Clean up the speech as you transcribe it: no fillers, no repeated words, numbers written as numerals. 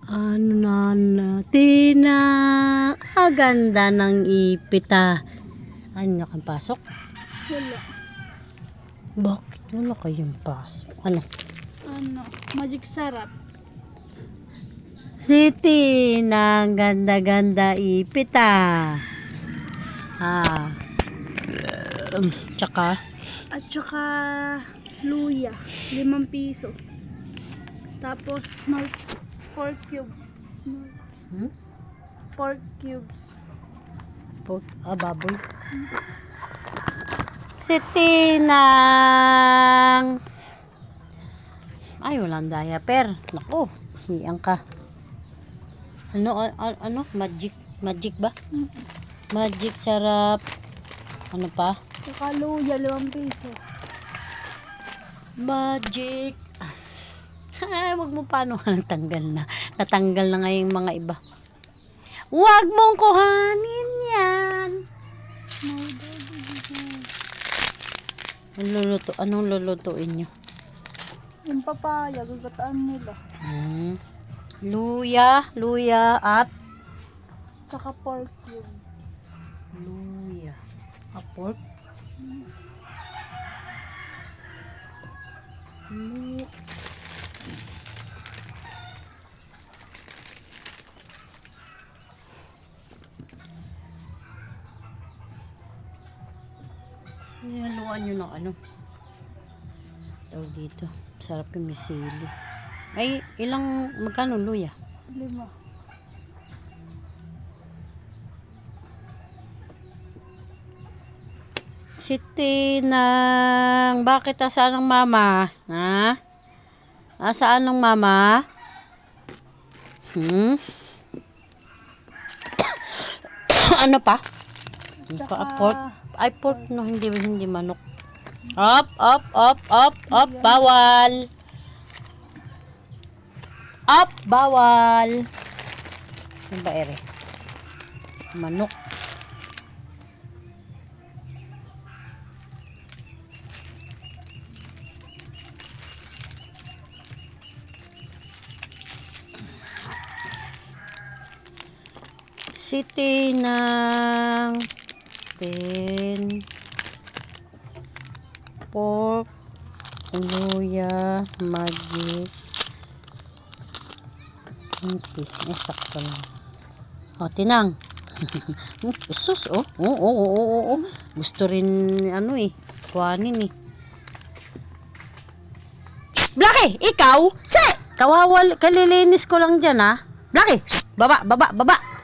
Ano na natin na ganda ng ipita. Ano na kang pasok? Wala. Bakit wala kayong pasok? Ano? Magic sarap. City ng ganda-ganda ipita. Tsaka At saka luya. 5 piso. Tapos pork cube. Pork cubes. baboy. City ng walang diaper. Naku, hiyang ka. Ano? Magic ba? Magic sarap. Ano pa? Saka luya, 5 piso. Magic. Wag mo paano natanggal na. Natanggal na nga yung mga iba. Wag mong kuhanin yan. Anong lulutuin nyo? Yung papaya, gagataan nila. Luya at Saka pork cubes. luya. Pork. Haluan nyo ng ano. Tawag dito. Sarap yung misili. Ay, magkano luya? 5. City ng bakit asaan ang mama? Ha? Asaan ang mama? Ano pa? Pork. Ay, pork no, hindi manok. Up, bawal. Up, bawal. Ano ba ere? Manok. City ng 10 pork, luya, magic, 20. Sakto lang. Tinang. Sus, Oo. Gusto rin, kuhanin eh. Blackie, ikaw? Kalilinis ko lang dyan, ha? Blackie, baba.